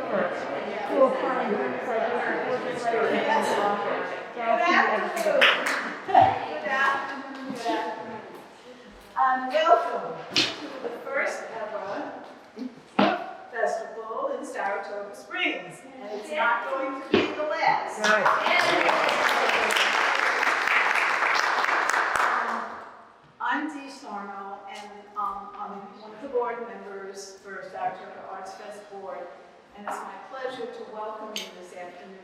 Santlofer to affirm the citation for history and author. Good afternoon. Welcome to the first ever book festival in Saratoga Springs, and it's not going to be the last. I'm Dee Sarno, and I'm one of the board members for Saratoga Arts Fest Board, and it's my pleasure to welcome you this afternoon.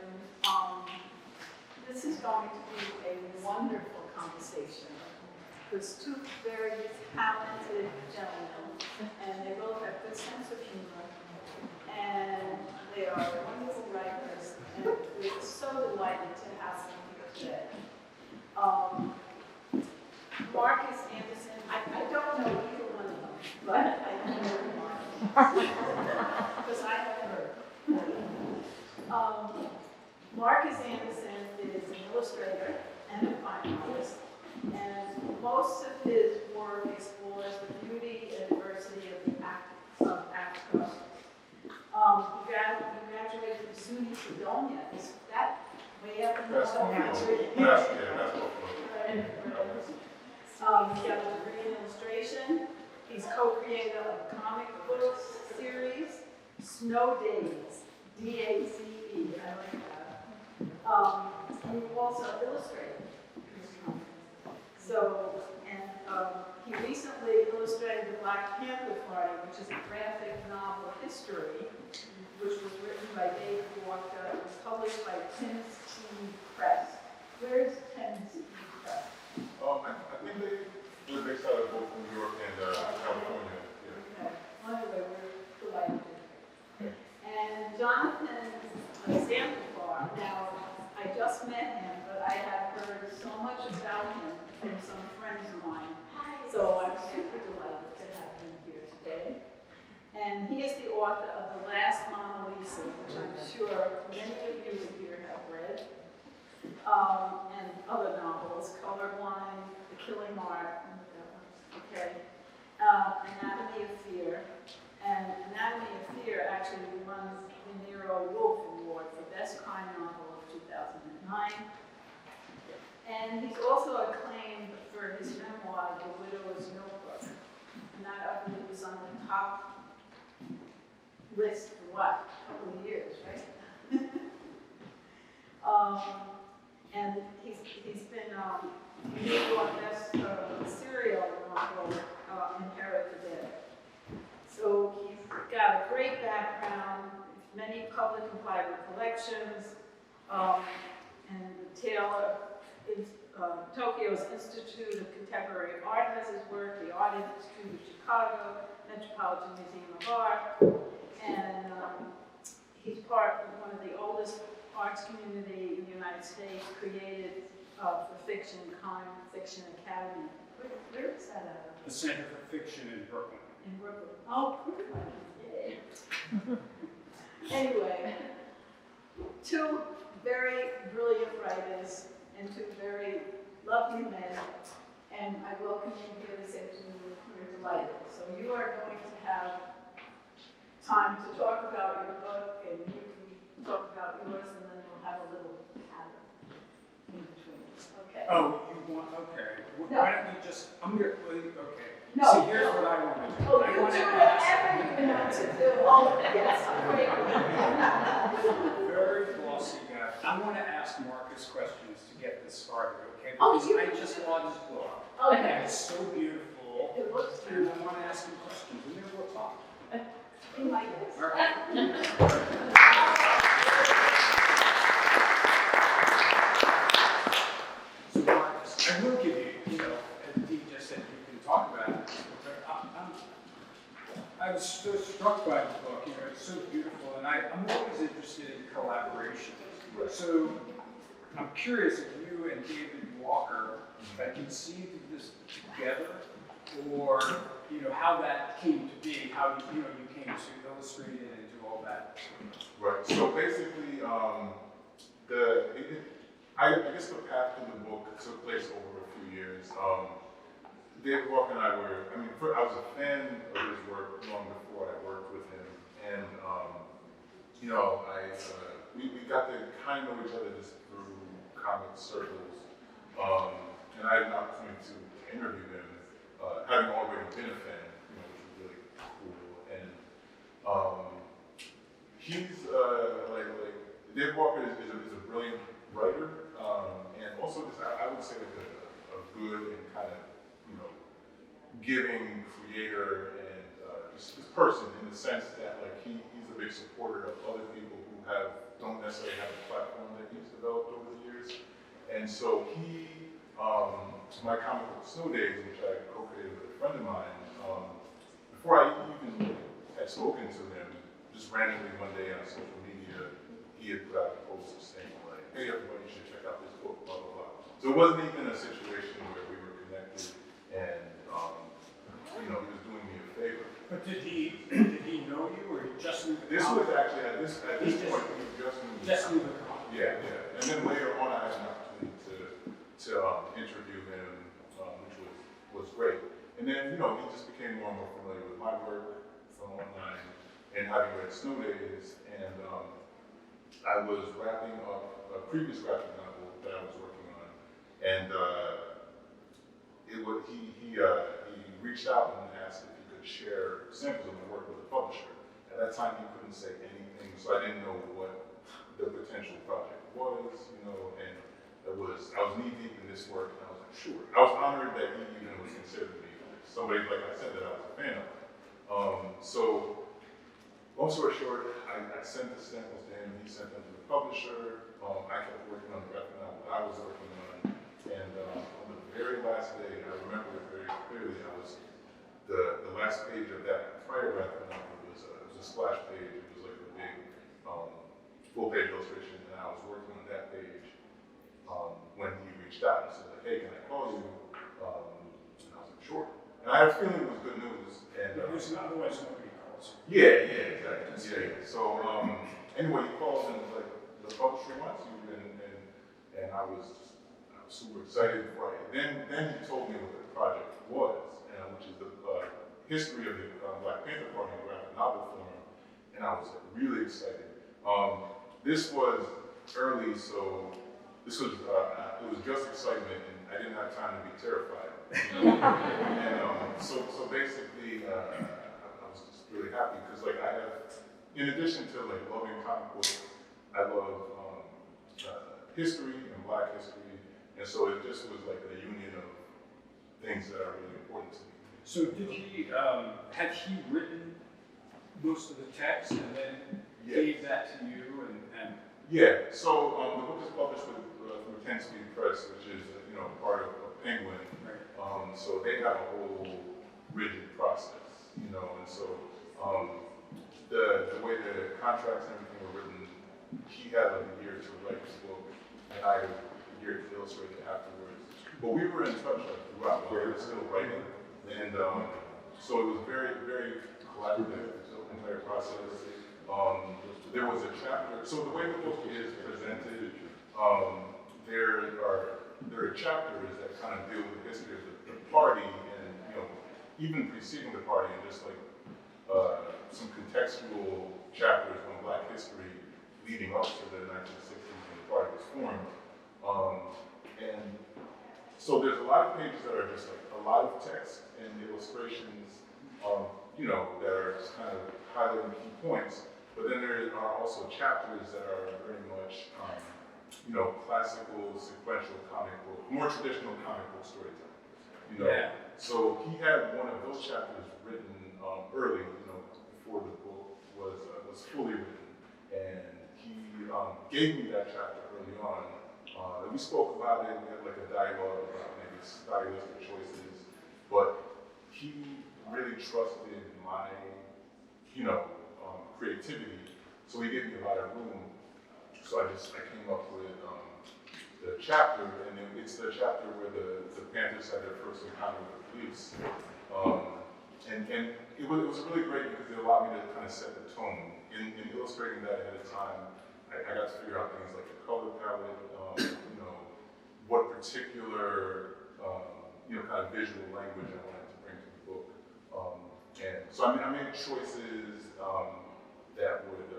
This is going to be a wonderful conversation. There's two very talented gentlemen, and they both have good sense of humor, and they are wonderful writers, and we're so delighted to have them here today. Marcus Anderson, I don't know either one of them, but I do know Marcus, because I have heard. Marcus Anderson is an illustrator and a fine artist, and most of his work explores the beauty and diversity of the Africa. He graduated from SUNY Fredonia. Is that way up in the north? He got a degree in illustration. He's co-creator of the comic book series, Snow Days, D-A-Z-E. I like that. He also illustrated. So, and he recently illustrated the Black Panther Party, which is a graphic novel history, which was written by David Walker and was published by Tennessee Press. Where is Tennessee Press? I think they were based out of both New York and California. Yeah. Okay. Well, anyway, we're delighted. And Jonathan Santlofer, now I just met him, but I have heard so much about him from some friends of mine. So I'm super delighted to have him here today. And he is the author of The Last Mona Lisa, which I'm sure many of you here have read. And other novels, Colorblind, The Killing Art, okay, Anatomy of Fear. And Anatomy of Fear actually won the Nero Wolfe Award for Best Crime Novel of 2009. And he's also acclaimed for his memoir, The Widow's Notebook. And that, I believe, was on the top list for what? A couple of years, right? And he's been New York Best serial novel, Inherit the Dead. So he's got a great background, many public and private collections, and Tokyo's Institute of Contemporary Art has his work, the Art Institute of Chicago, Metropolitan Museum of Art, and he's part of one of the oldest arts community in the United States, created for fiction, Crime Fiction Academy. Where is that at? The Center for Fiction in Brooklyn. In Brooklyn. Oh, Brooklyn. Yay. Anyway, two very brilliant writers and two very lovely men, and I welcome you here this afternoon. We're delighted. So you are going to have time to talk about your book, and you can talk about yours, and then we'll have a little pattern in between. Okay. Oh, you want, okay. No. Why don't we just, I'm going to, okay. No. See, here's what I want to do. Oh, I you want do to whatever ask you want to do. Oh, yes, great. very glossy guy. I want to ask Marcus questions to get this started, okay? Oh, Because you- I just saw this book. Okay. And it's so beautiful. It looks And I want to ask him questions, and then we'll talk. You like this? All right. So Marcus, I will give you, as Dee just said, you can talk about it. But I was so struck by the book, it's so beautiful, and I'm always interested in collaboration. So I'm curious if you and David Walker have conceived of this together, or how that came to be, how you came to illustrate it and do all that. Right. So basically, I guess the path to the book took place over a few years. David Walker and I was a fan of his work long before I worked with him, and you know, we got to kind of know each other just through comic circles. And I had an opportunity to interview him, having already been a fan, you know, which was really cool. And he's Dave Walker is a brilliant writer, and also just I would say like a good and kind of, you know, giving creator and just person in the sense that like he's a big supporter of other people who don't necessarily have a platform that he's developed over the years. And so my comic book Snow Days, which I co-created with a friend of mine, before I even had spoken to him, just randomly one day on social media, he had put out a post saying like, hey everybody, you should check out this book, blah, blah, blah. So it wasn't even a situation where we were connected and, you know, he was doing me a favor. But did he know you, or he just knew the This comic? was actually, at this point, he just knew the comic. Yeah, yeah. And then later on, I had an opportunity to interview him, which was great. And then, you know, he just became more and more familiar with my work from online and having read Snow Days. And I was wrapping up a previous graphic novel that I was working on. And he reached out and asked if he could share samples of my work with a publisher. At that time, he couldn't say anything, so I didn't know what the potential project was, you know, and I was knee deep in this work, and I was like, sure. I was honored that he even was considering me somebody, like I said, that I was a fan of. So, long story short, I sent the samples to him, he sent them to the publisher. I kept working on the graphic novel I was working on, and on the very last day, I remember it very clearly, the last page of that prior graphic novel was a splash page. It was like a big full-page illustration, and I was working on that page when he reached out and said, like, hey, can I call you? And I was like, sure. And I had a feeling it was good news. And Otherwise, nobody calls. yeah, exactly. Yeah. So anyway, he called and was like, the publisher wants you, and I was super excited for it. Then he told me what the project was, which is the history of the Black Panther Party in graphic novel form, and I was like, really excited. This was early, so it was just excitement, and I didn't have time to be terrified. You know? And so basically, I was just really happy because like I have, in addition to like loving comic books, I love history and Black history, and so it just was like a union of things that are really important to me. So did he, had he written most of the text and then gave that to you and Yeah, so the book is published through 10 Speed Press, which is, you know, part of Penguin. Right. So they have a whole rigid process, you know, and so the way the contracts and everything were written, he had like a year to write his book, and I had a year to illustrate it afterwards. But we were in touch like throughout, we were still writing, and so it was very, very collaborative, the entire process. There was a chapter, so the way the book is presented, there are chapters that kind of deal with the history of the party and, you know, even preceding the party and just like some contextual chapters on Black history leading up to the 1960s when the party was formed. And so there's a lot of pages that are just like a lot of text and illustrations, you know, that are just kind of highlighting key points. But then there are also chapters that are very much, you know, classical, sequential comic book, more traditional comic book storytelling. You know, so he had one of those chapters written early, you know, before the book was fully written, and he gave me that chapter early on. And we spoke about it. We had like a dialogue about maybe stylistic choices, but he really trusted my, you know, creativity, so he gave me a lot of room. So I came up with the chapter, and it's the chapter where the Panthers had their first encounter with the police. And it was really great because it allowed me to kind of set the tone. In illustrating that ahead of time, I got to figure out things like the color palette, you know, what particular, you know, kind of visual language I wanted to bring to the book. And so I made choices that would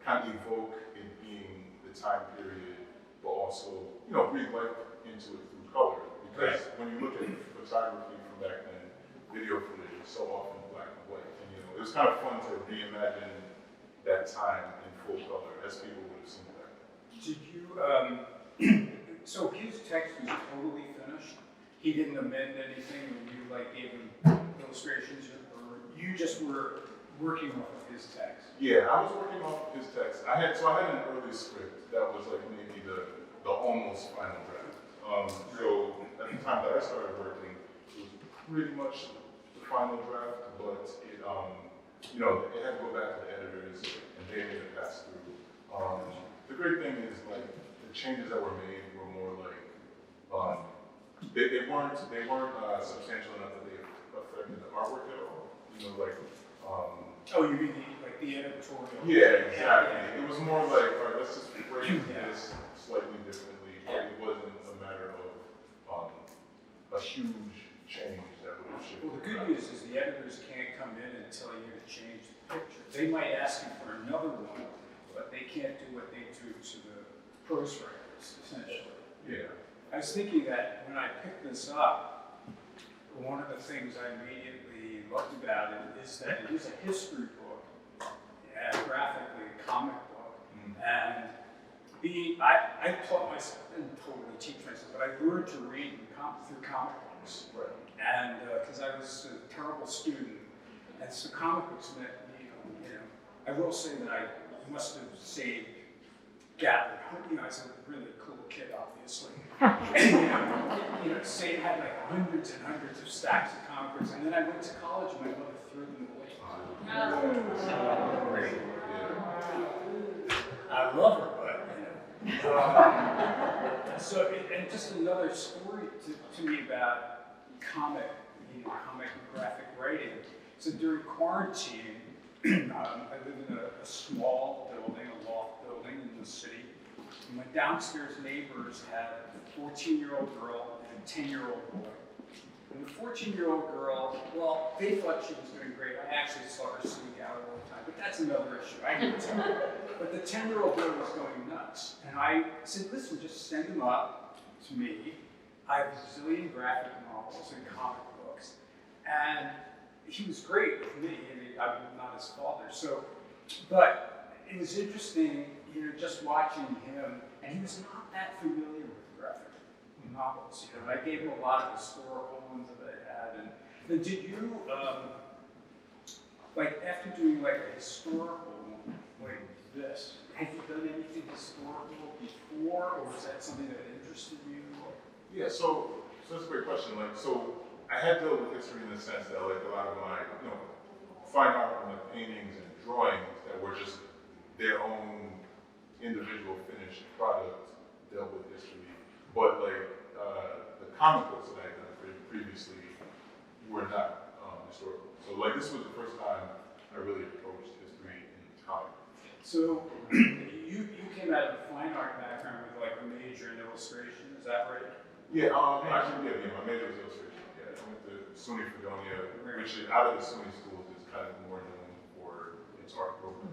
kind of evoke it being the time period, but also, you know, breathe life into it through color. Because when you look at photography from back then, video footage is so often black and white. And, you know, it was kind of fun to reimagine that time in full color as people would have seen it back then. Did you, so his text was totally finished? He didn't amend anything when you like gave him illustrations, or you just were working off of his text? Yeah, I was working off of his text. I had an early script that was like maybe the almost final draft. So at the time that I started working, it was pretty much the final draft, but it, you know, it had to go back to the editors and they made it pass through. The great thing is like the changes that were made were more like, they weren't substantial enough that they affected the artwork at all. You know, like, Oh, you mean the editorial? yeah, exactly. It was more like, all right, let's just phrase this slightly differently. It wasn't a matter of a huge change that would have shifted. Well, the good news is the editors can't come in and tell you to change the picture. They might ask you for another one, but they can't do what they do to the prose writers, essentially. Yeah. I was thinking that when I picked this up, one of the things I immediately loved about it is that it is a history book, and graphically a comic book. And I taught myself, I didn't totally teach myself, but I learned to read through comic books. Right. And because I was a terrible student, and so comic books meant, you know, I will say that I must have gathered, you know, I was a really cool kid, obviously. And, you know, had like hundreds and hundreds of stacks of comic books, and then I went to college and my mother threw them away. I love her, but, you know. So, and just another story to me about comic and graphic writing. So during quarantine, I lived in a small building, a loft building in the city. And my downstairs neighbors had a 14-year-old girl and a 10-year-old boy. And the 14-year-old girl, well, they thought she was doing great. I actually saw her sneak out all the time, but that's another issue. I can tell you. But the 10-year-old boy was going nuts. And I said, listen, just send him up to me. I have a zillion graphic novels and comic books. And he was great with me. I mean, I'm not his father. So, but it was interesting, you know, just watching him. And he was not that familiar with graphic novels. You know, I gave him a lot of historical ones that I had. And then did you, like after doing like a historical one like this, have you done anything historical before, or was that something that interested you? Yeah, so that's a great question. Like, so I had dealt with history in the sense that like a lot of my, you know, fine art and like paintings and drawings that were just their own individual finished product dealt with history. But like the comic books that I had done previously were not historical. So like this was the first time I really approached history in comic. So you came out of a fine art background with like a major in illustration, is that right? Yeah, actually, yeah, my major was illustration. Yeah, I went to SUNY Fredonia, which is out of the SUNY schools is kind of more known for its art program.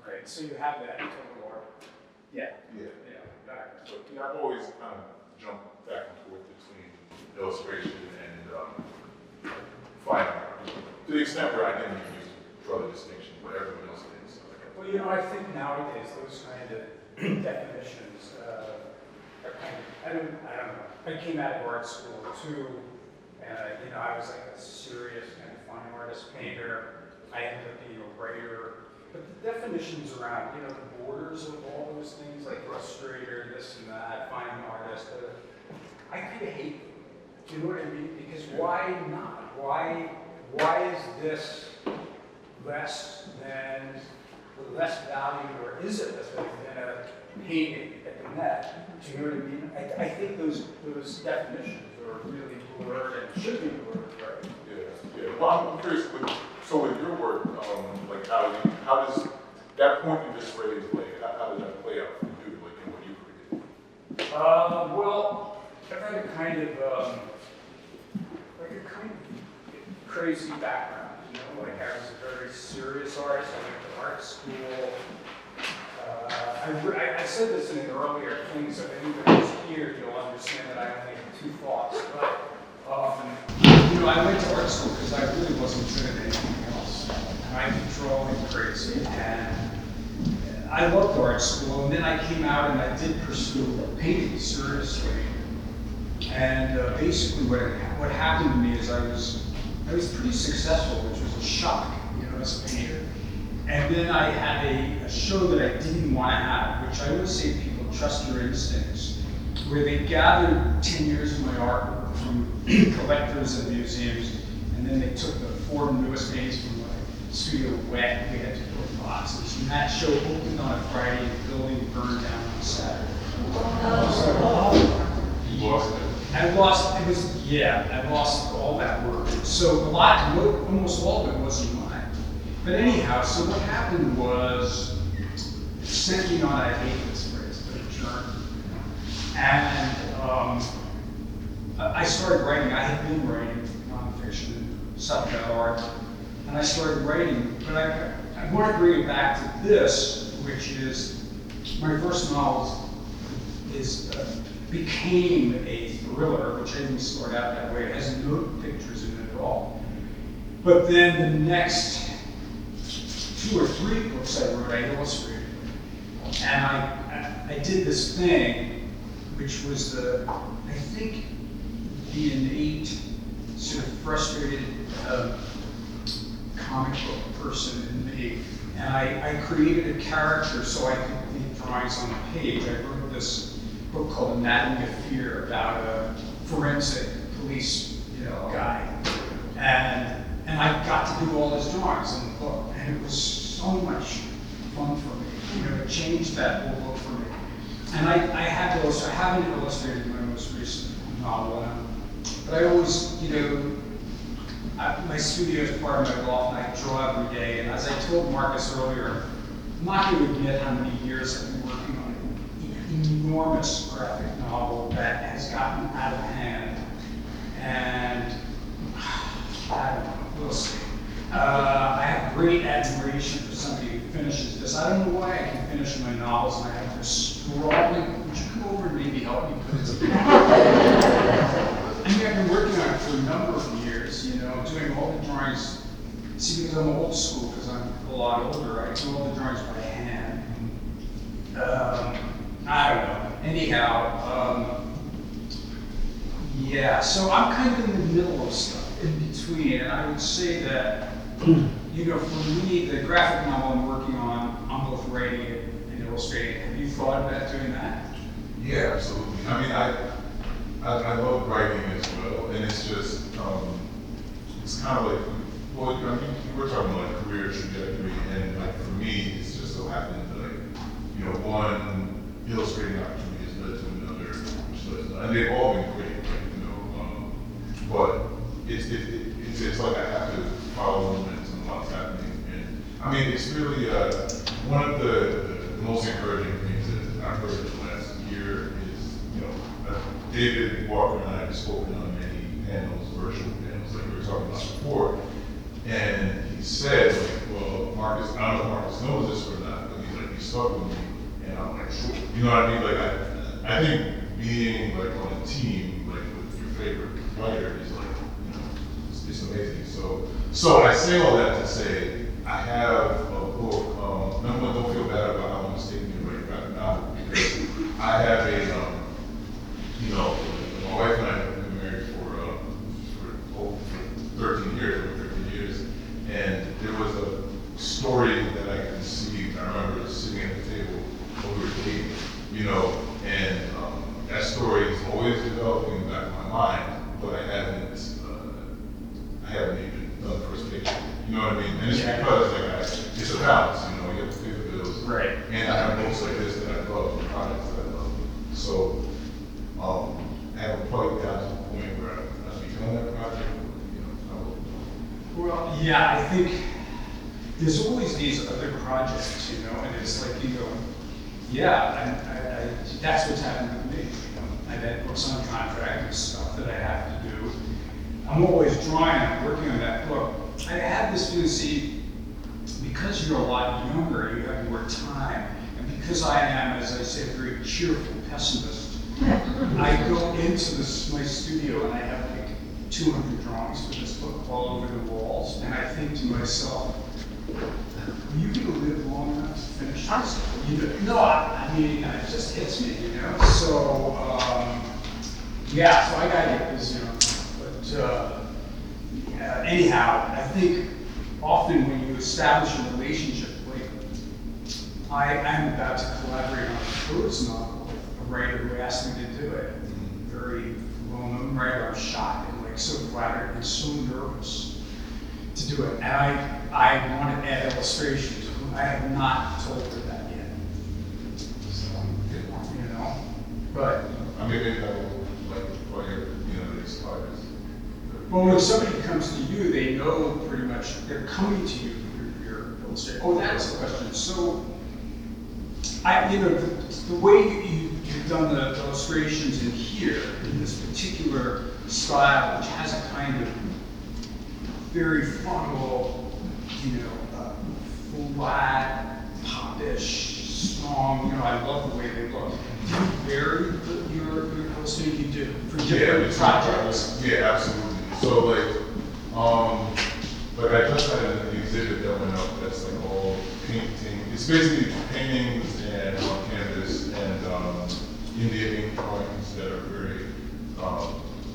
Right, so you have that total art. Yeah. Yeah. Yeah, background. So yeah, I've always kind of jumped back and forth between illustration and fine art. To the extent where I didn't even draw the distinction, but everyone else did. So Well, you know, I think nowadays those kind of definitions are kind of, I don't know. I came out of art school too, and you know, I was like a serious kind of fine artist painter. I ended up being a writer. But the definitions around, you know, the borders of all those things, like illustrator, this and that, fine artist, I kind of hate them. Do you know what I mean? Because why not? Why is this less valued, or is it less valued than a painting at the Met? Do you know what I mean? I think those definitions are really blurred and should be blurred, right? yeah. Well, I'm curious. So with your work, like how does that point you just raised, like how does that play out for you, like in what you created? Well, I've had a kind of crazy background. You know, like I was a very serious artist. I went to art school. I said this in an earlier thing, so if anybody's here, you'll understand that I only have two thoughts. But, I went to art school because I really wasn't good at anything else. And I could draw like crazy. And I loved art school. And then I came out and I did pursue painting seriously. And basically what happened to me is I was pretty successful, which was a shock, as a painter. And then I had a show that I didn't want to have, which I always say to people, trust your instincts, where they gathered 10 years of my artwork from collectors and museums, and then they took the 4 newest paintings from my studio wet, and we had to build boxes. And that show opened on a Friday, and the building burned down on Saturday. You lost it. I lost all that work. So almost all of it wasn't mine. But anyhow, so what happened was, sent me on, I hate this phrase, but a journey. And I started writing. I had been writing nonfiction, stuff about art, and I started writing. But I want to bring it back to this, which is my first novel became a thriller, which I didn't start out that way. It has no pictures in it at all. But then the next 2 or 3 books I wrote, I illustrated. And I did this thing, which was the innate, sort of frustrated comic book person in me. And I created a character so I could leave drawings on the page. I wrote this book called Anatomy of Fear about a forensic police, guy. And I got to do all his drawings in the book, and it was so much fun for me. It changed that whole book for me. And I haven't illustrated my most recent novel, but I always, my studio is part of my loft, and I draw every day. And as I told Marcus earlier, I'm not going to admit how many years I've been working on an enormous graphic novel that has gotten out of hand. And I don't know, we'll see. I have great admiration for somebody who finishes this. I don't know why I can finish my novels and I have this sprawling, would you come over and maybe help me put it together? I mean, I've been working on it for a number of years, doing all the drawings. See, because I'm old school, because I'm a lot older, I do all the drawings by hand. I don't know. Anyhow, yeah, so I'm kind of in the middle of stuff, in between, and I would say that, for me, the graphic novel I'm working on, I'm both writing it and illustrating it. Have you thought about doing that? Yeah, absolutely. I mean, I love writing as well, and it's just, it's kind of like, well, I mean, we're talking about like career trajectory, and like for me, it's just so happened that, one illustrating opportunity has led to another, which led to another, and they've all been great, but it's like I have to follow momentum and what's happening, and I mean, it's really one of the most encouraging things that I've heard in the last year is, David Walker and I have spoken on many panels, virtual panels, like we were talking about before, and he said, well, Marcus, I don't know if Marcus knows this or not, but he's like, you stuck with me, and I'm like, sure. You know what I mean? Like, I think being like on a team, like with your favorite writer is like, it's amazing. So I say all that to say, I have a book, number one, don't feel bad about how long it's taking me to write graphic novel, because I have my wife and I have been married for 13 years, and there was a story that I conceived. I remember sitting at the table when we were dating, and that story is always developing in the back of my mind, but I haven't even done the first picture. You know what I mean? And it's because it's a balance. You have to pay the bills, right? And I have books like this that I love, and projects that I love. So I haven't quite got to the point where I've begun that project. Well, yeah, I think there's always these other projects, and it's like yeah, that's what's happened with me. I've had books on contract and stuff that I have to do. I'm always drawing, I'm working on that book. I have this feeling, see, because you're a lot younger, you have more time, and because I am, as I say, a very cheerful pessimist, I go into my studio and I have like 200 drawings for this book all over the walls, and I think to myself, are you going to live long enough to finish this? No, I mean, it just hits me, you know? So, yeah, so I got to get busy on that. But anyhow, I think often when you establish a relationship, like I'm about to collaborate on a prose novel with a writer who asked me to do it. Very well-known writer. I was shocked and like so flattered and so nervous to do it. And I want to add illustrations. I have not told her that yet. So, you know, but. I mean, maybe that will, like, for your, the next artist. Well, when somebody comes to you, they know pretty much, they're coming to you for your illustrator. Oh, that's the question. So, the way you've done the illustrations in here, in this particular style, which has a kind of very frontal, flat, popish, strong, I love the way they look. Do you vary your illustrating you do for different projects? Yeah, absolutely. So like I just had an exhibit that went up that's like all painting. It's basically paintings and on canvas and India ink drawings that are very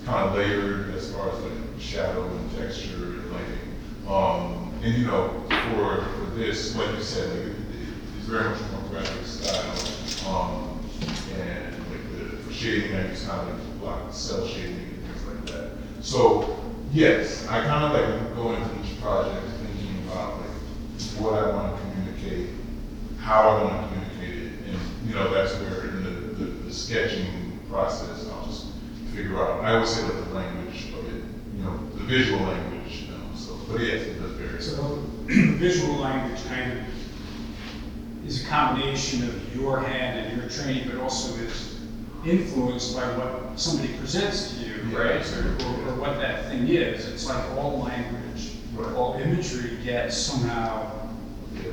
kind of layered as far as like shadow and texture and lighting. And for this, like you said, like it's very much more graphic style. And like for shading, I use kind of like block cell shading and things like that. So yes, I kind of like go into each project thinking about like what I want to communicate, how I want to communicate it, and that's where in the sketching process I'll just figure out. I always say like the language of it, the visual language. So, but yes, it does vary. So visual language kind of is a combination of your hand and your training, but also is influenced by what somebody presents to you, right? Or what that thing is. It's like all language, all imagery gets somehow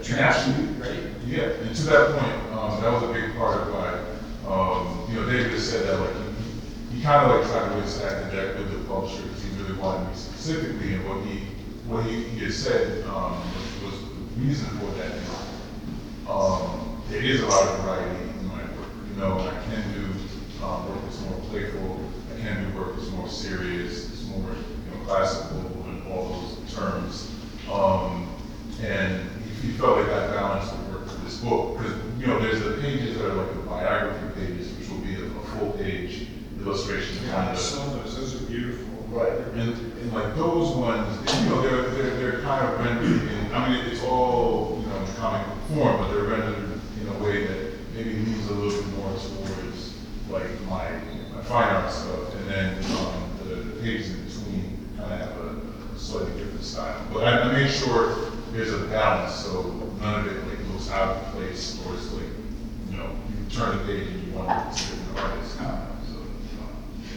transmuted, right? Yeah, and to that point, that was a big part of why, David has said that like he kind of like tried to really stack the deck with the publisher because he really wanted me specifically, and what he had said was the reason for that. There is a lot of variety in my work. I can do work that's more playful. I can do work that's more serious. It's more classical and all those terms. And he felt like that balance would work for this book because there's the pages that are like the biography pages, which will be a full page illustration. Yeah, I saw those. Those are beautiful. Right. And like those ones, they're kind of rendered in. I mean, it's all in comic form, but they're rendered in a way that maybe leans a little bit more towards like my fine art stuff, and then the pages in between kind of have a slightly different style. But I made sure there's a balance, so none of it like looks out of place, or it's like you turn the page and you want to see a different artist.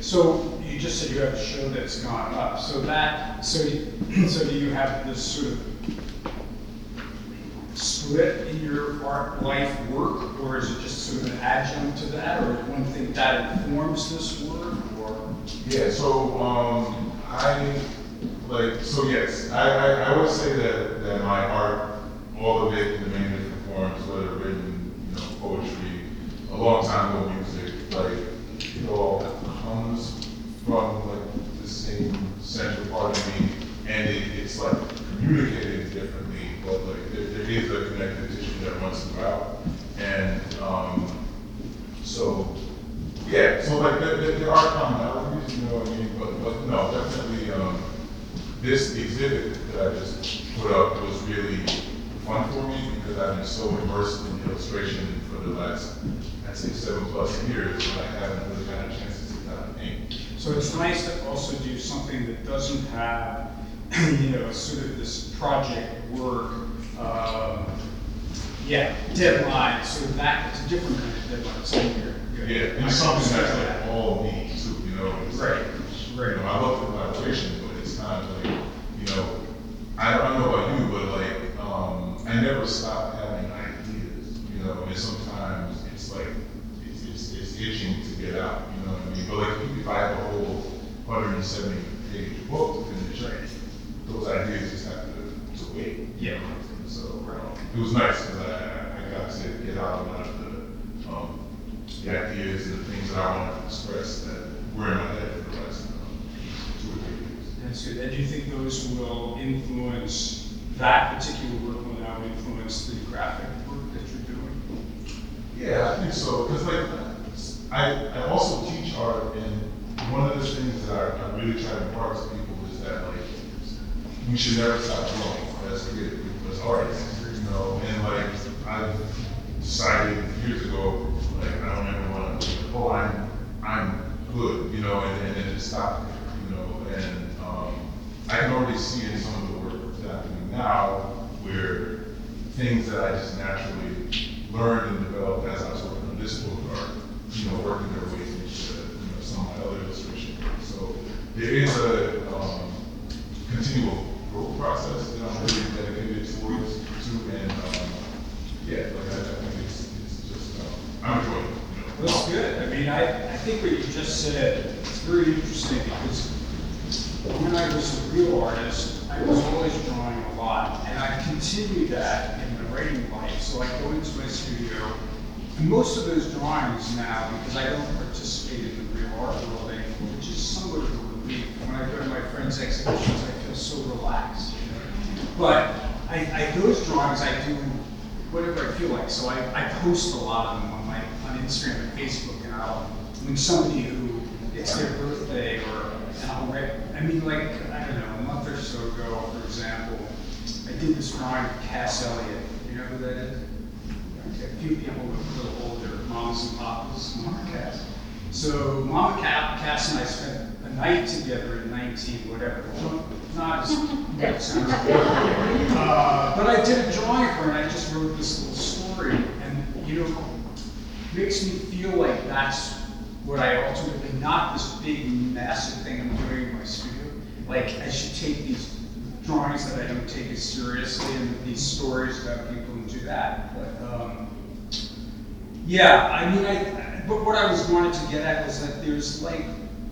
So you just said you have a show that's gone up. So do you have this sort of split in your art life work, or is it just sort of an adjunct to that, or do one think that informs this work, or? Yeah. So yes, I would say that my art, all of it in the many different forms, whether written, poetry, a long time ago music, like it all comes from like the same central part of me, and it's like communicated differently, but like there is a connective tissue that runs throughout, and so like there are commonalities, what I mean, but no, definitely this exhibit that I just put up was really fun for me because I've been so immersed in illustration for the last, I'd say 7+ years, that I haven't really had a chance to sit down and paint. So it's nice to also do something that doesn't have, sort of this project work, deadline. So that it's a different kind of deadline. So yeah, and it's something that's like all me too. Right. I love the collaboration, but it's kind of like I don't know about you, but like I never stop having ideas. And sometimes get out a lot of the ideas and the things that I want to express that were in my head for the last 2 or 3 years. That's good. And do you think those will influence, that particular work will now influence the graphic work that you're doing? Yeah, I think so. Because like, I also teach art, and one of the things that I really try to impart to people is that like, we should never stop growing as creative people, as artists, you know. And like, I've decided years ago, like, I don't ever want to, oh, I'm good, you know, and then just stop there, you know. And I can already see in some of the work that's happening now, where things that I just naturally learned and developed as I was working on this book are, you know, working their way into, you know, some of my other illustration work. So there is a continual growth process that I'm really dedicated towards, and yeah, like I think it's just, I'm enjoying it. You know. Well, that's good. I mean, I think what you just said is very interesting, because when I was a real artist, I was always drawing a lot, and I continued that in the writing life. So I go into my studio, and most of those drawings now, because I don't participate in the real art world anymore, which is somewhat of a relief. When I go to my friends' exhibitions, I feel so relaxed. You know? But those drawings I do whatever I feel like. So I post a lot of them on Instagram and Facebook, and when somebody who, it's their birthday, or, and I'll write, I mean, like, I don't know, a month or so ago, for example, I did this drawing of Cass Elliot. You know who that is? A few people who are a little older, mamas and papas, Mama Cass. So Mama Cass and I spent a night together in 19, whatever. Not as that sounds good. But I did a drawing of her, and I just wrote this little story, and you know, makes me feel like that's what I ultimately, not this big, massive thing I'm doing in my studio. Like, I should take these drawings that I don't take as seriously, and these stories about people, and do that. But yeah, I mean, but what I was wanting to get at was that there's like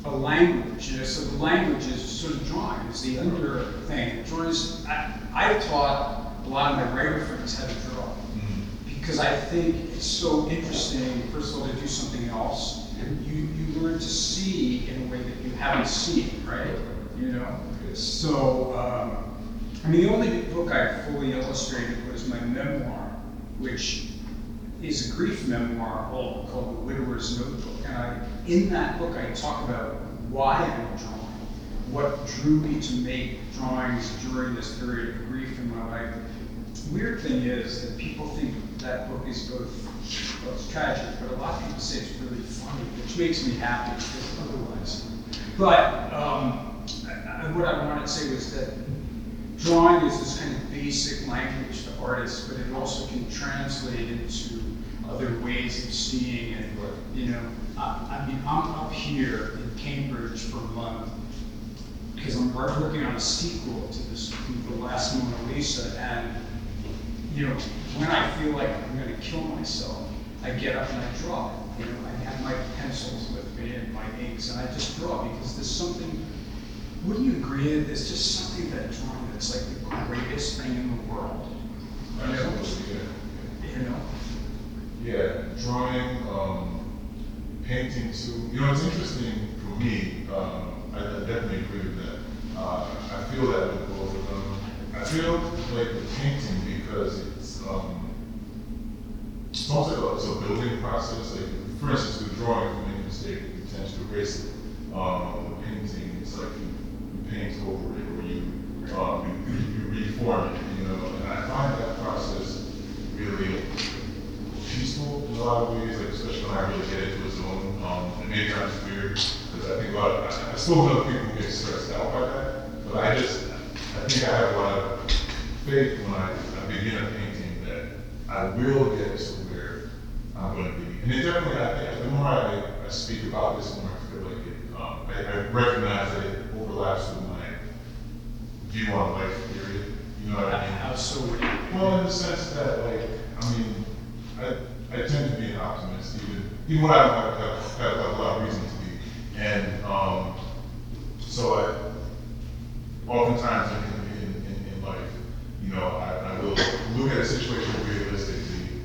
a language, you know, so the language is sort of drawing, it's the under thing. Drawings, I've taught a lot of my writer friends how to draw, because I think it's so interesting, first of all, to do something else, and you learn to see in a way that you haven't seen, right? You know? So, I mean, the only book I fully illustrated was my memoir, which is a grief memoir called The Widower's Notebook. And in that book, I talk about why I'm drawing, what drew me to make drawings during this period of grief in my life. The weird thing is that people think that book is both, well, it's tragic, but a lot of people say it's really funny, which makes me happy, because otherwise. But what I wanted to say was that drawing is this kind of basic language to artists, but it also can translate into other ways of seeing. And you know, I mean, I'm up here in Cambridge for a month because I'm working on a sequel to this, The Last Mona Lisa, and you know, when I feel like I'm going to kill myself, I get up and I draw. You know, I have my pencils with me and my inks, and I just draw, because there's something. Wouldn't you agree that there's just something about drawing that's like the greatest thing in the world? You know? You know? Yeah, drawing, painting too. You know, it's interesting for me. I definitely agree with that. I feel that with both of them. I feel like with painting, because it's almost like it's a building process. Like, for instance, with drawing, if you make a mistake, you tend to erase it. With painting, it's like you paint over it, or you reform it, you know. And I find that process really peaceful in a lot of ways, like, especially when I really get into a zone. And many times it's weird, because I think a lot of, I still know people who get stressed out by that, but I think I have a lot of faith when I begin a painting that I will get to where I'm going to be. And it definitely, I think, the more I speak about this, the more I feel like it, I recognize that it overlaps with my view on life, period. You know what I mean? How so? Well, in the sense that, like, I mean, I tend to be an optimist, even when I don't have a lot of reason to be. And so oftentimes in life, you know, I will look at a situation realistically,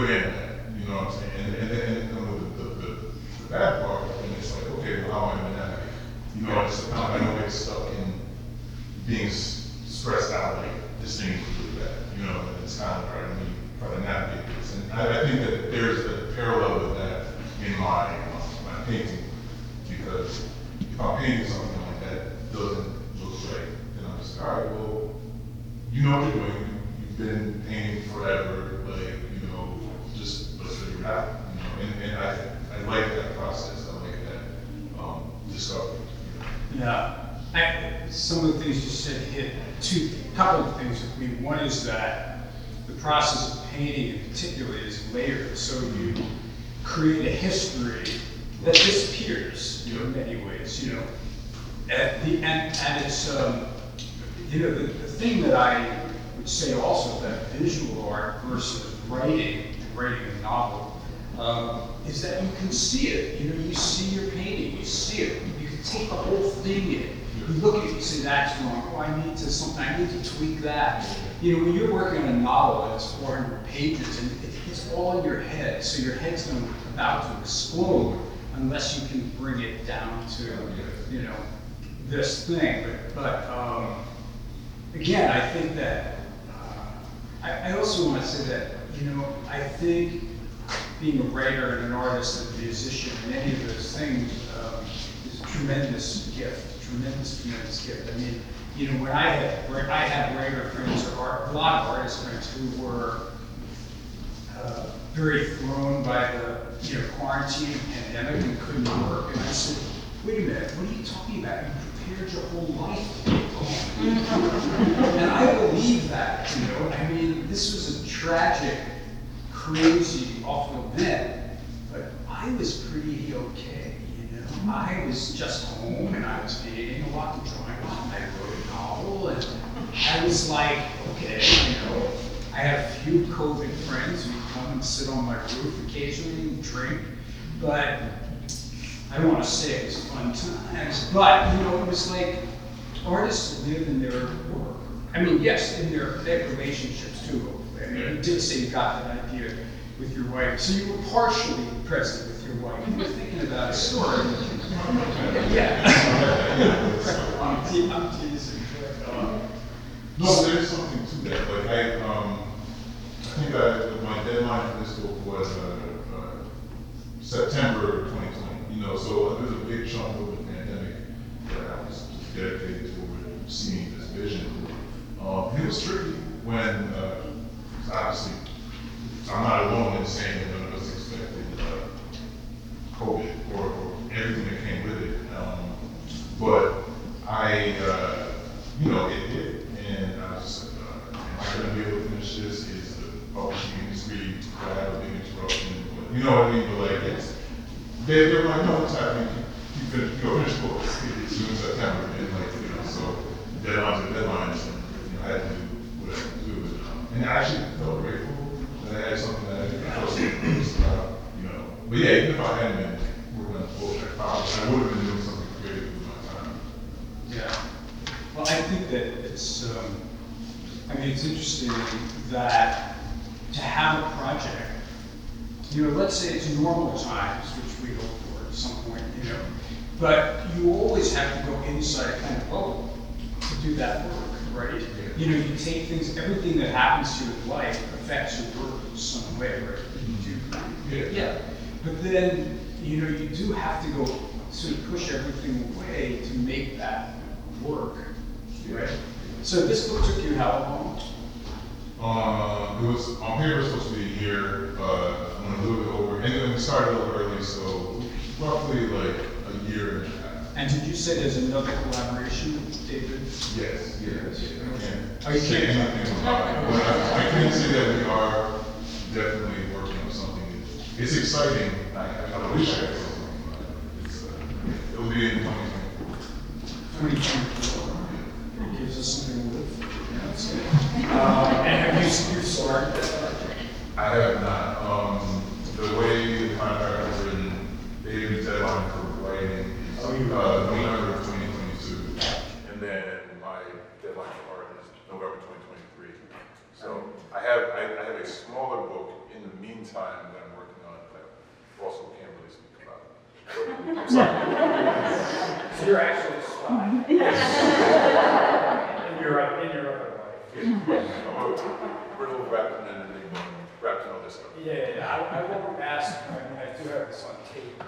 good and bad, you know what I'm saying? And the bad part, and it's like, okay, well, how am I gonna navigate? You know, it's I don't get stuck in being stressed out, like, this thing is really bad, you know, and it's kind of hard to try to navigate this. And I think that there's a parallel with that in my painting, because if I'm painting something like that doesn't look right, then I'm just, all right, well, you know what you're doing, you've been painting forever, like, you know, just let's figure it out, you know, and I like that process, I like that discovery. You know? Yeah, some of the things you said hit a couple of things with me. One is that the process of painting in particular is layered, so you create a history that disappears, you know, in many ways, you know. And it's, you know, the thing that I would say also that visual art versus writing a novel, is that you can see it. You know, you see your painting, you see it. You can take the whole thing in. You look at it, you say, that's wrong. Oh, I need to tweak that. You know, when you're working on a novel that's 400 pages and it's all in your head, so your head's about to explode unless you can bring it down to, you know, this thing. But again, I think that, I also want to say that, you know, I think being a writer and an artist and a musician and any of those things is a tremendous gift. Tremendous gift. I mean, you know, when I had writer friends or a lot of artist friends who were very thrown by the, you know, quarantine and pandemic and couldn't work, and I said, wait a minute, what are you talking about? You prepared your whole life to be home. And I believe that, you know. I mean, this was a tragic, crazy, awful event, but I was pretty okay. I was just home and I was painting a lot of drawing. I wrote a novel and I was like, okay, you know, I have a few COVID friends who come and sit on my roof occasionally and drink, but I don't want to say it was fun times, but you know, it was like artists live in their work. I mean, yes, in their relationships too, hopefully. I mean, you did say you got that idea with your wife, so you were partially present with your wife. You were thinking about a story. Yeah. I'm teasing. No, there's something to that. Like I think my deadline for this book was September 2020. You know, so there's a big chunk of the pandemic that I was dedicated toward seeing this vision. It was tricky when, obviously, I'm not alone in saying that none of us expected COVID or everything that came with it. But I, you know, it did. And I was just like, am I going to be able to finish this? Is the publishing industry going to have a big interruption? But, you know what I mean? But like, they're like, no, it's happening. You finish the book. It's due in September. And like, you know, so deadlines are deadlines. And, you know, I had to do what I had to do. And I actually felt grateful that I had something that I trusted, you know. But yeah, even if I hadn't been working on the bullshit, I would have been doing something creative with my time. Yeah. Well, I think that it's, I mean, it's interesting that to have a project, you know, let's say it's normal times, which we hope for at some point, you know, but you always have to go inside a kind of bubble to do that work, right? You know, you take things, everything that happens to you in life affects your work in some way, right? Yeah. But then, you know, you do have to go sort of push everything away to make that work, right? So this book took you how long? It was on paper supposed to be a year, went a little bit over, and then we started a little early, so roughly like a year and a half. And did you say there's another collaboration with David? Yes. Are you say kidding? anything about it, but I can say that we are definitely working on something. It's exciting. I wish I had something, but it'll be in 2024. 2024. It gives us something to live for. Yeah, that's good. And have you started that project? I have not. The way the contract was written, David's deadline for writing is November of 2022, and then my deadline for art is November 2023. So I have a smaller book in the meantime. time that I'm working on, but also can't really speak about it. I'm sorry. So you're actually a spy. in your other life. We're a little wrapped in all this stuff. Yeah. I won't ask. I mean, I do have this on tape.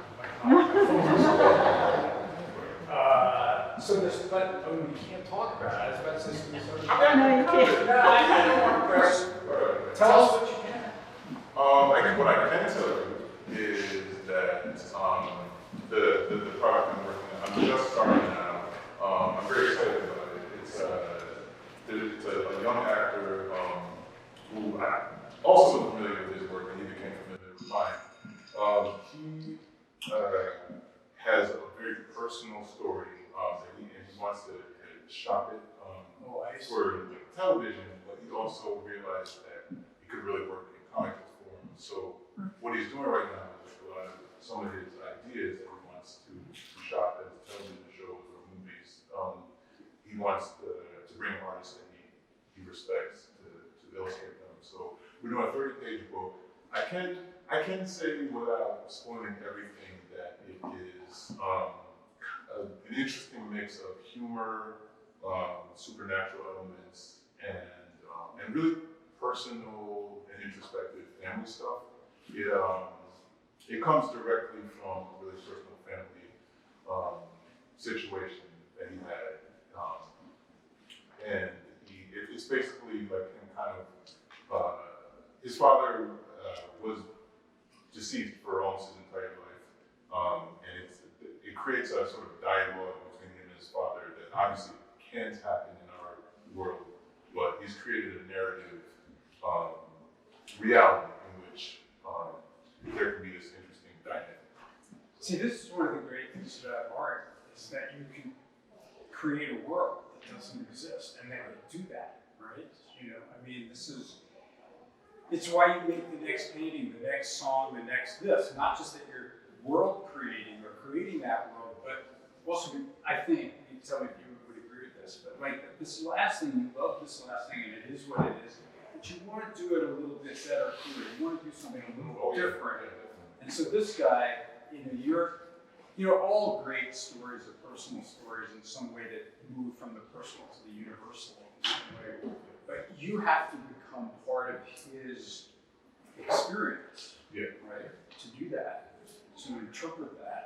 So there's, but we can't talk about it. I was about to say something. No, you can't. No, I don't want to press. Tell us what you can. I think what I can tell you is that the product I'm working on, I'm just starting now. I'm very excited about it. It's a young actor who I also am familiar with his work, and he became familiar with mine. He has a very personal story that he wants to shop it for television, but he also realized that he could really work in comic book form. So what he's doing right now is some of his ideas that he wants to shop as television shows or movies. He wants to bring artists that he respects to illustrate them. So we're doing a 30-page book. I can say without spoiling everything that it is an interesting mix of humor, supernatural elements, and really personal and introspective family stuff. It comes directly from a really personal family situation that he had, and it's basically like him kind of. His father was deceased for almost his entire life, and it creates a sort of dialogue between him and his father that obviously can't happen in our world, but he's created a narrative reality in which there can be this interesting dynamic. See, this is one of the great things about art, is that you can create a world that doesn't exist, and they do that, right? You know, I mean, it's why you make the next painting, the next song, the next this, not just that you're world creating or creating that world, but also, I think, you can tell me if you would agree with this, but like this last thing, you love this last thing, and it is what it is, but you want to do it a little bit better, clear. You want to do something a little different. And so this guy, all great stories are personal stories in some way that move from the personal to the universal in some way. But you have to become part of his experience, right? To do that, to interpret that.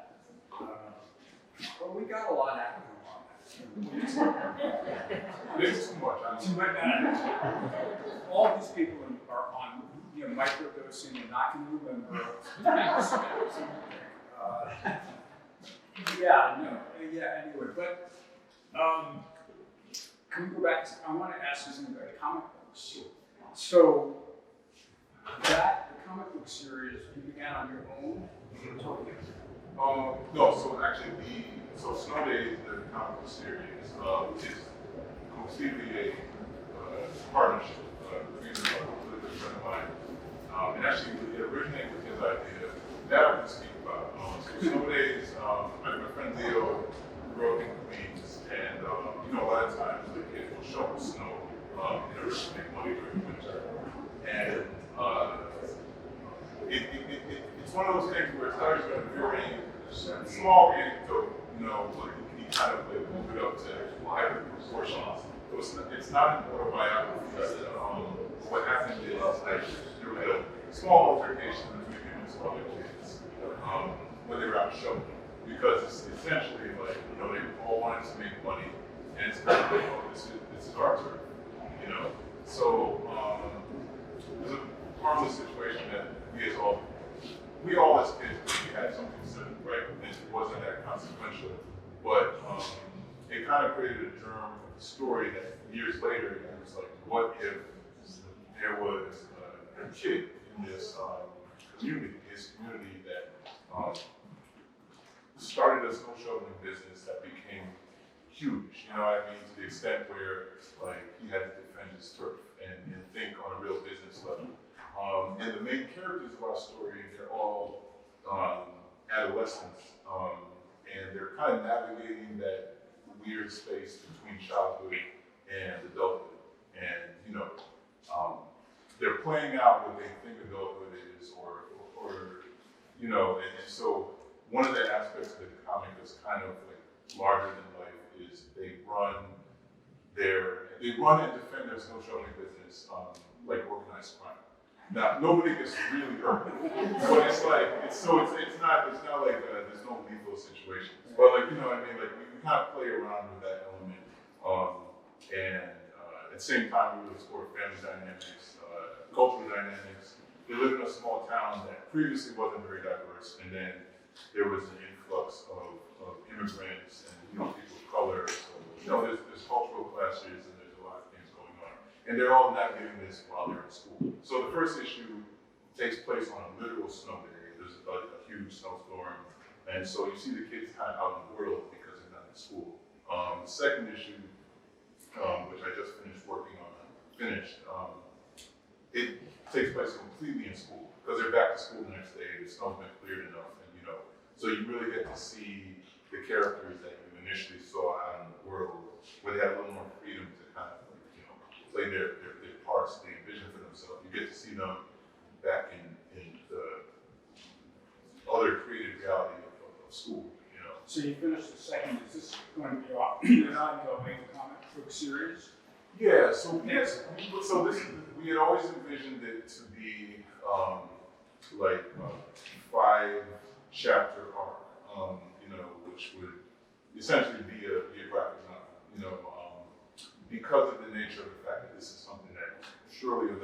Well, we got a lot out of him on that. This is too much. Too much. All these people are on, microdosing and not going to remember. Anyway, but can we go back to, I want to ask you something about comic books. So, the comic book series, you began on your own? No, so actually Snow Days, the comic book series, is completely a partnership between a really good friend of mine. And actually, it originated with his idea that I can speak about. So Snow Days, my friend Leo grew up in Queens, and a lot of times the kids will show up snow in order to make money during winter. And it's one of those things where it starts with a very small anecdote, but he kind of like moved it up to higher proportions. So it's not an autobiography. What happened is there was a small altercation between him and some other kids when they were out shopping, because it's essentially like they all wanted to make money, and it's kind of like, this is our turf, So it was a harmless situation that we all as kids, we had something said, right? And it wasn't that consequential, but it kind of created a germ story that years later, it was like, what if there was a kid in this community that started a snow shoveling business that became huge, to the extent where like he had to defend his turf and think on a real business level. And the main characters of our story, they're all adolescents, and they're kind of navigating that weird space between childhood and adulthood. And they're playing out what they think adulthood is, or you know, and so one of the aspects of the comic that's kind of like larger than life is they run and defend their snow shoveling business, like organized crime. Now, nobody gets really hurt, but it's like, it's not like, there's no lethal situations. But like, you know what I mean? Like, we kind of play around with that element. And at the same time, we would explore family dynamics, cultural dynamics. They live in a small town that previously wasn't very diverse, and then there was an influx of immigrants and, you know, people of color. So, you know, there's cultural clashes and there's a lot of things going on. And they're all navigating this while they're in school. So the first issue takes place on a literal snow day. There's a huge snowstorm. And so you see the kids kind of out in the world because they're not in school. The second issue, which I just finished working on, it takes place completely in school because they're back to school the next day. The snow's been cleared enough, and you know, so you really get to see the characters that you initially saw out in the world, where they had a little more freedom to kind of, you know, play their parts they envision for themselves. You get to see them back in the other creative reality of school, you know. So you finished the second, is this going to be an ongoing comic book series? Yeah, so we had always envisioned it to be like a 5-chapter arc, you know, which would essentially be a graphic novel, you know, because of the nature of the fact that this is something that surely a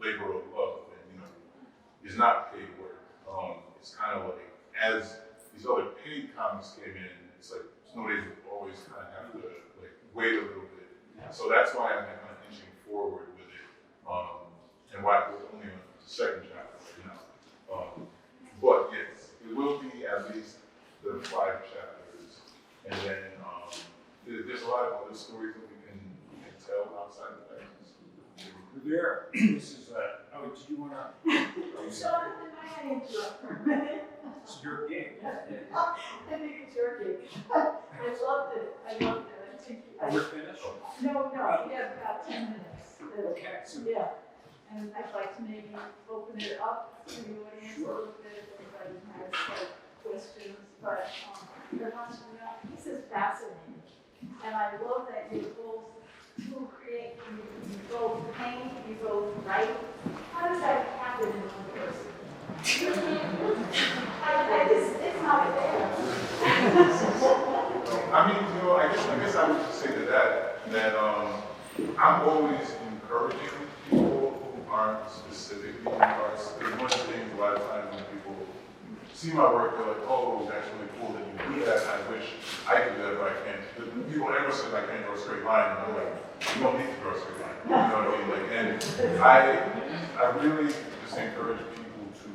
labor of love and, you know, is not paid work. It's kind of like, as these other paid comics came in, it's like Snow Days would always kind of have to like wait a little bit. So that's why I've been kind of inching forward with it, and why it was only on the second chapter right now. But yes, it will be at least the 5 chapters, and then there's a lot of other stories that we can tell outside of that. There, this is, oh, did you want to? Jonathan, may I interrupt for a minute? It's your game. I think it's your gig. I loved it. I think We're finished? No, we have about 10 minutes. Okay, so Yeah, and I'd like to maybe open it up to the audience a little bit if anybody has questions, but this is fascinating. And I love that you're both to create, you both paint, you both write. How does that happen in one person? It's not fair. I mean, you know, I guess I would just say to that I'm always encouraging people who aren't specifically in arts. Because one of the things a lot of times when people see my work, they're like, oh, that's really cool that you do that. I wish I could do that, but I can't. People never say I can't draw a straight line, and I'm like, you don't need to draw a straight line. You know what I mean? Like, and I really just encourage people to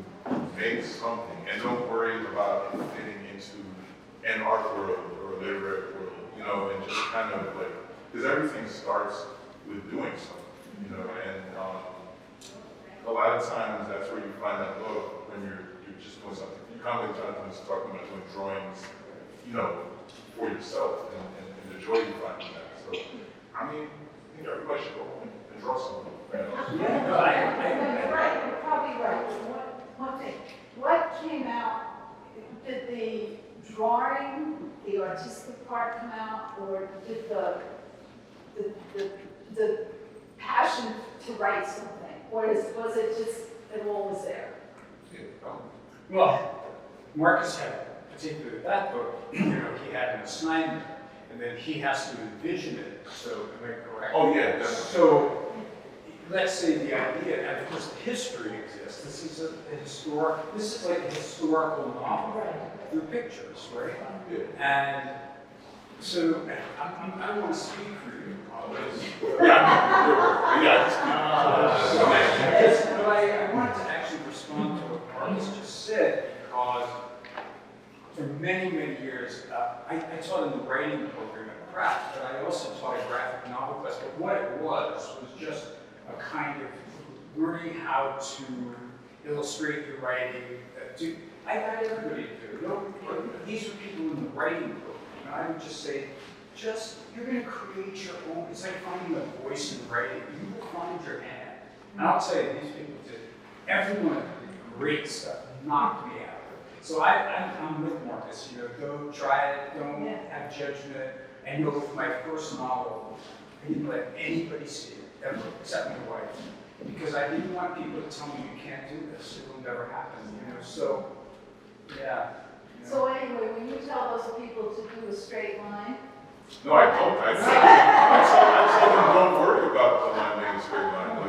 make something and don't worry about it fitting into an art world or a literary world, you know, and just kind of like, because everything starts with doing something, you know, and a lot of times that's where you find that love when you're just doing something. You kind of like Jonathan was talking about doing drawings, you know, for yourself and the joy you find in that. So, I mean, I think everybody should go home and draw something. You know? yeah, no, You're right, you're probably right. One thing, what came out, did the drawing, the artistic part come out, or did the passion to write something? Or was it just, it all was there? well, Marcus had, particularly with that book, you know, he had an assignment, and then he has to envision it, so am I correct? Oh, yeah, definitely. So, let's say the idea, and of course the history exists, this is this is like a historical novel through pictures, right? Yeah. And so, I don't want to speak for you, Yeah, but I wanted to actually respond to what Marcus just said, because for many, many years, I taught in the writing program at Pratt, but I also taught a graphic novel class. But what it was just a kind of learning how to illustrate your writing. I got everybody to do it. You know, these are people in the writing program. And I would just say, you're going to create your own. It's like finding a voice in writing. You will find your hand. And I'll tell you, these people did. Everyone did great stuff, knocked me out. So I'm with Marcus, you know, go try it, don't have judgment. And you know, with my first novel, I didn't let anybody see it, ever, except my wife. Because I didn't want people to tell me you can't do this, it will never happen, you know, so, yeah. You know. So anyway, when you tell those people to do a straight line, No, I don't. I told them don't worry about the line being a straight line.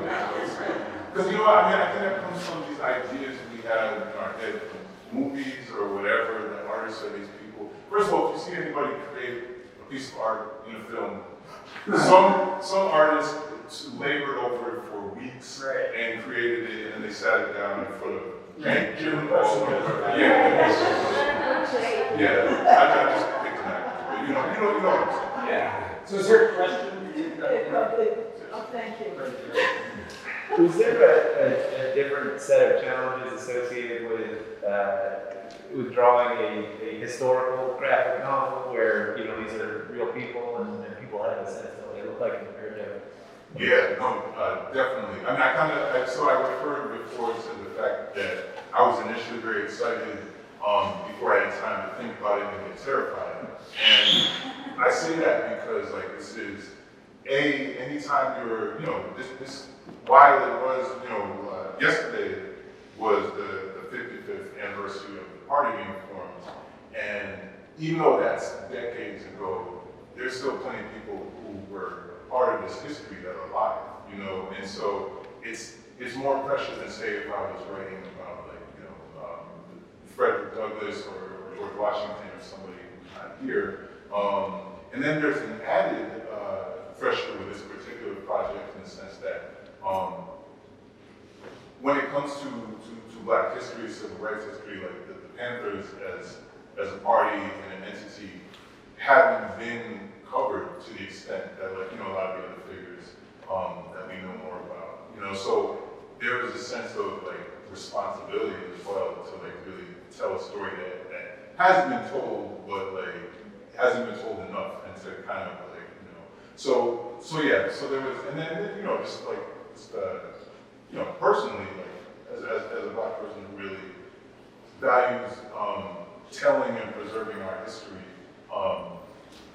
Because you know, I mean, I think that comes from these ideas we have in our head, movies or whatever, the artists are these people. First of all, if you see anybody create a piece of art in a film, some artists labored over it for weeks and created it, and they sat it down in front of Jim Paul. Yeah, I just picked an actor, but you know what I'm saying. Yeah. So is there a question? oh, thank you. Was there a different set of challenges associated with drawing a historical graphic novel where, you know, these are real people and people have a sense of what they look like compared to? Yeah, no, definitely. I mean, so I referred before to the fact that I was initially very excited before I had time to think about it and get terrified. And I say that because, like, this is, anytime you're, you know, this while it was, you know, yesterday was the 55th anniversary of the party being formed, and even though that's decades ago, there's still plenty of people who were part of this history that are alive, you know, and so it's more precious than, say, if I was writing about, like, you know, Frederick Douglass or George Washington or somebody who's not here. And then there's an added pressure with this particular project in the sense that when it comes to Black history, civil rights history, like the Panthers as a party and an entity haven't been covered to the extent that, like, you know, a lot of the other figures that we know more about, you know, so there is a sense of, like, responsibility as well to, like, really tell a story that hasn't been told, but, like, hasn't been told enough, and to kind of, like, you know, so yeah, so there was, and then, you know, just you know, personally, like, as a Black person who really values telling and preserving our history,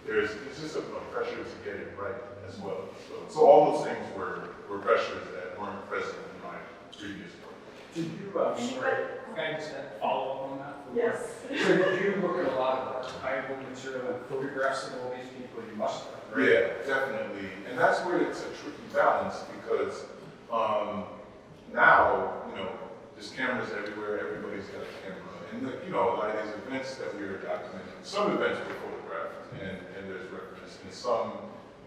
there's just a pressure to get it right as well. So all those things were pressures that weren't present in my previous work. Did you, sorry, can I just follow up on that? Yes. So did you look at a lot of archival material and photographs of all these people? You must have, right? Yeah, definitely. And that's where it's a tricky balance because now, you know, there's cameras everywhere, everybody's got a camera. And, you know, a lot of these events that we are documenting, some events were photographed and there's reference, and some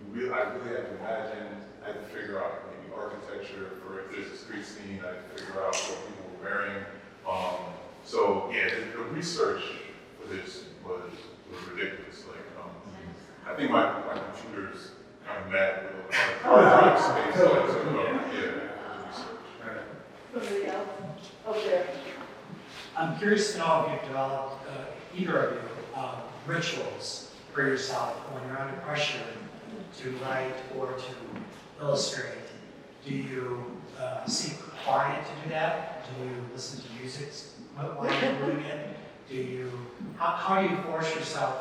I really had to imagine, I had to figure out maybe architecture for if there's a street scene, I had to figure out what people were wearing. So yeah, the research for this was ridiculous. Like, I think my computer's kind of mad with hard drive space. Like, so, yeah, the research. Somebody else? Oh, there. I'm curious to know if you've developed, either of you, rituals for yourself when you're under pressure to write or to illustrate. Do you seek quiet to do that? Do you listen to music while you're doing it? How do you force yourself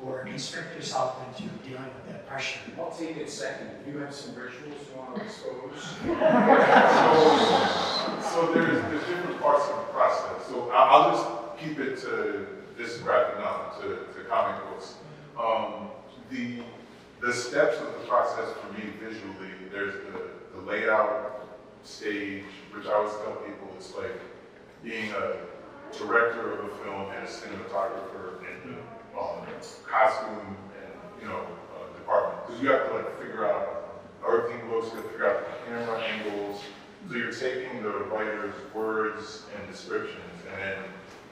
or constrict yourself into dealing with that pressure? I'll take it second. Do you have some rituals you want to expose? So there's different parts of the process. So I'll just keep it to this graphic novel, to comic books. The steps of the process for me visually, there's the layout stage, which I always tell people it's like being a director of a film and a cinematographer in the costume and, you know, department. Because you have to, like, figure out how everything looks, you have to figure out the camera angles. So you're taking the writer's words and descriptions, and then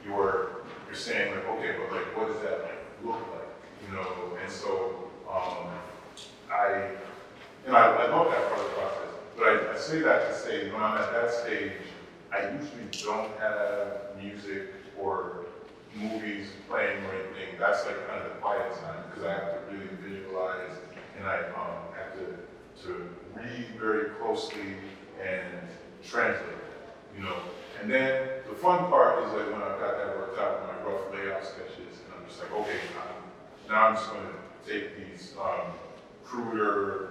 you're saying, like, okay, but, like, what does that, like, look like, you know? And so I love that part of the process, but I say that to say when I'm at that stage, I usually don't have music or movies playing or anything. That's like kind of the quiet time because I have to really visualize and I have to read very closely and translate, you know. And then the fun part is like when I've got that work worked out my rough layout sketches, and I'm just like, okay, now I'm just going to take these cruder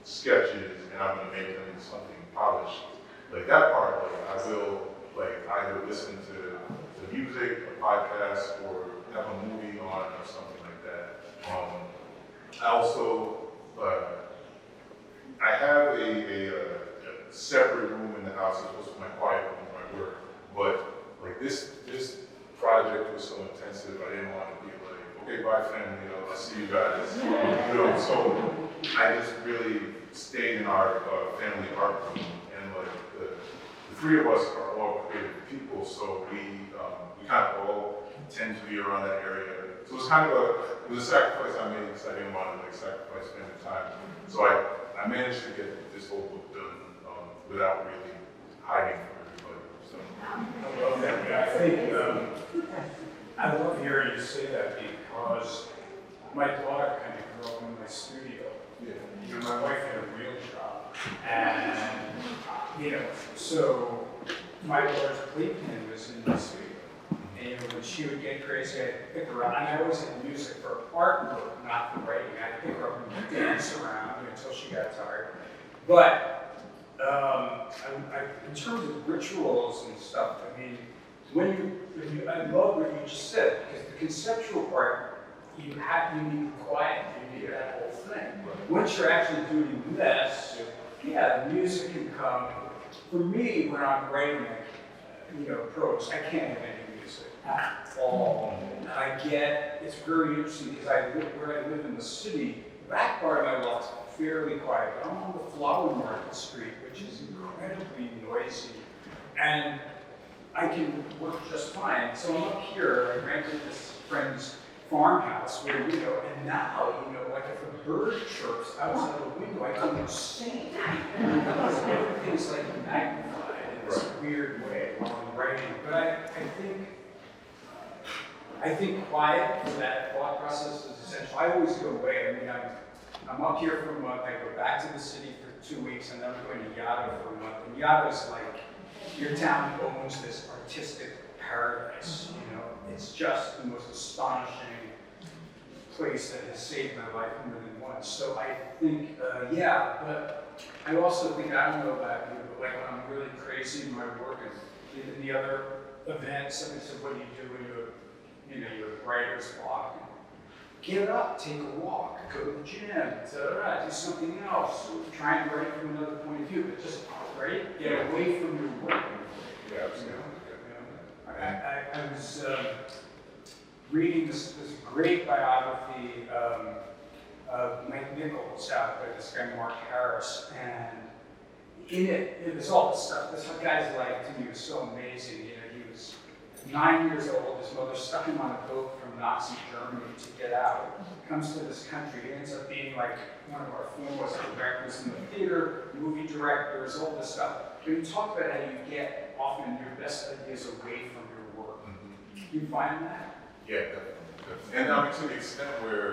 sketches and I'm going to make them into something polished. Like that part, like I will like either listen to music, a podcast, or have a movie on or something like that. I also I have a separate room in the house as opposed to my quiet room where I work. But like this project was so intensive, I didn't want to be like, okay, bye family, I'll see you guys. You know, so I just really stayed in our family art room, and like the three of us are all creative people, so we kind of all tend to be around that area. So it was kind of it was a sacrifice I made because I didn't want to like sacrifice family time. So I managed to get this whole book done without really hiding from everybody. So. I love that. I think I love hearing you say that because my daughter kind of grew up in my studio. Yeah. You know, my wife had a real job, and you know, so my daughter's playpen was in the studio. And you know, when she would get crazy, I'd pick her up. And I always had music for artwork, not for writing. I'd pick her up and dance around until she got tired. But in terms of rituals and stuff, I mean, I love what you just said, because the conceptual part, you need quiet, you need that whole thing. Once you're actually doing this, yeah, the music can come. For me, when I'm writing, prose, I can't have any music at all. And I get, it's very interesting because where I live in the city, the back part of my loft's fairly quiet, but I'm on the Flower Market Street, which is incredibly noisy, and I can work just fine. So I'm up here, I rented this friend's farmhouse where, and now, like if a bird chirps outside the window, I go insane. Because everything's like magnified in this weird way while I'm writing. But I think quiet for that thought process is essential. I always go away. I mean, I'm up here for a month, I go back to the city for 2 weeks, and then I'm going to Yaddo for a month. And Yaddo's like, your town owns this artistic paradise, It's just the most astonishing place that has saved my life more than once. So I think, but I also think, I don't know about you, but like when I'm really crazy in my work and in the other events, somebody said, what do you do when you have writer's block? Get up, take a walk, go to the gym, do something else, try and write from another point of view, but just, get away from your work. Yeah, absolutely. I was reading this great biography of Mike Nichols out by this guy Mark Harris, and in it was all this stuff. This guy's life to me was so amazing. He was 9 years old. His mother stuck him on a boat from Nazi Germany to get out. Comes to this country. He ends up being like one of our foremost directors in the theater, movie directors, all this stuff. But you talk about how you get often your best ideas away from your work. Mm-hmm. You find that? Yeah, definitely. And I mean, to the extent where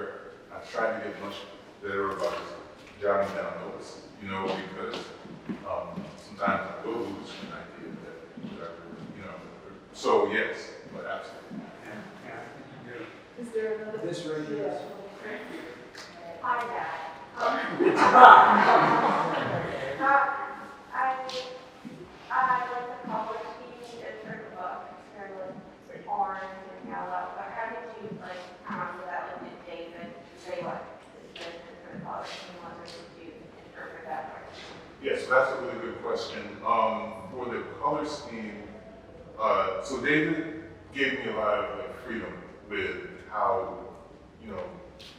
I try to get much better about just jotting down notes, because sometimes I will lose an idea that so yes, but absolutely. Yeah. Is there another? This right here. Hi, Dad. I like the color scheme in her book. It's kind of like orange and yellow. But how did you come up with that? Did David say what is the different color scheme was, or did you interpret that way? Yes, so that's a really good question. For the color scheme, so David gave me a lot of freedom with how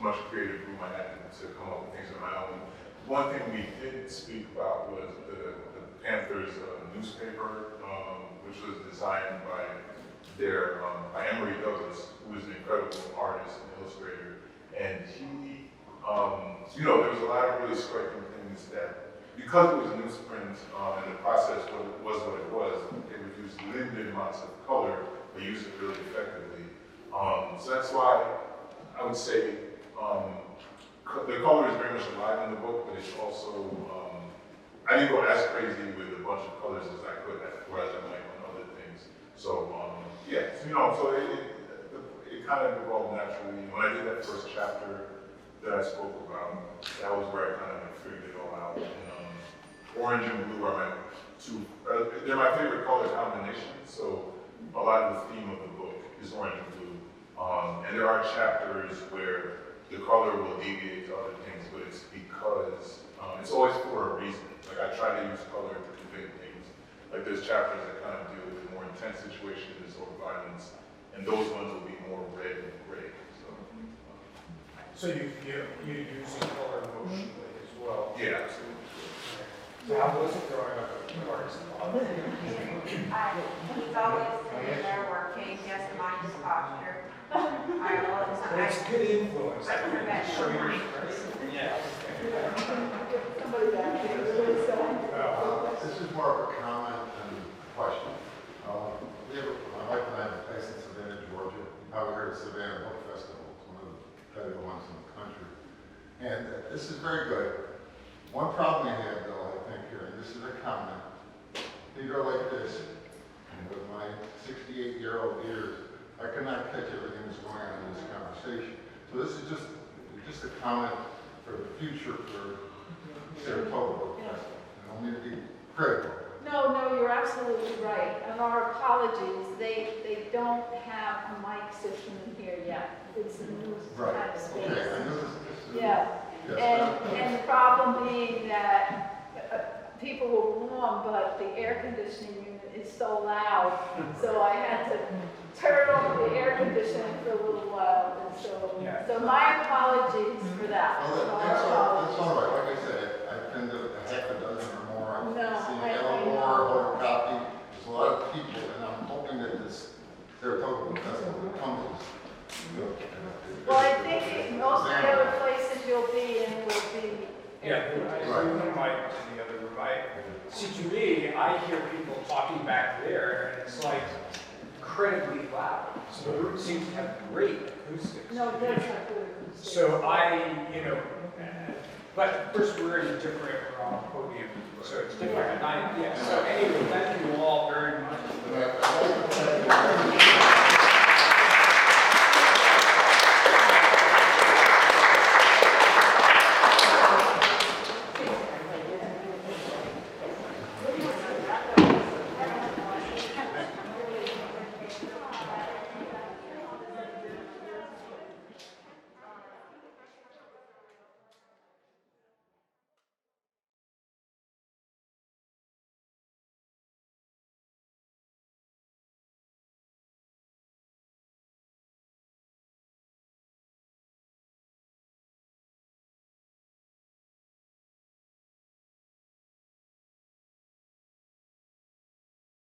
much creative room I had to come up with things on my own. One thing we did speak about was the Panthers Newspaper, which was designed by Emery Douglas, who is an incredible artist and illustrator. And he, there was a lot of really striking things that, because it was newsprint and the process was what it was, they would use limited amounts of color, but use it really effectively. So that's why I would say the color is very much alive in the book, but it's also, I didn't go as crazy with a bunch of colors as I could, whereas I might on other things. So Yeah, so it kind of evolved naturally. When I did that first chapter that I spoke about, that was where I kind of figured it all out. And, orange and blue are my two, they're my favorite color combinations, so a lot of the theme of the book is orange and blue. And there are chapters where the color will deviate to other things, but it's because, it's always for a reason. Like I try to use color to convey things. Like there's chapters that kind of deal with more intense situations or violence, and those ones will be more red and gray. So you're using color emotionally as well. Yeah, absolutely. So how was it growing up with artists? He's always sitting there working, he has the mind posture. But it's good influence. I prevent Show your mind. Yeah. Somebody back there really said. This is more of a comment than a question. My wife and I have a place in Savannah, Georgia. You probably heard of Savannah Book Festival. It's one of the better ones in the country. And this is very good. One problem I have, though, I think here, and this is a comment. You go like this, and with my 68-year-old ears, I could not catch everything that's going on in this conversation. So this is just a comment for the future for Saratoga Book Festival. I don't mean to be critical. No, you're absolutely right. And our apologies, they don't have a mic system in here yet. It's a new kind of space. Okay, I know this. Yeah, Yes, and the problem being that people were warm, but the air conditioning unit is so loud. So I had to turn off the air conditioning for a little while. And so my apologies for that. Well, that's all right. Like I said, I've been to a half a dozen or more. I've seen I Eleanor, know. Hotel Copy. There's a lot of people, and I'm hoping that this Saratoga Book Festival becomes Well, I think most of the other places you'll be in will be. Yeah, I one mic in the other room. See, to me, I hear people talking back there, and it's like incredibly loud. So the room seems to have great acoustics. No, that's not good. So but of course we're in a different podium, so it's different. So anyway, thank you all very much.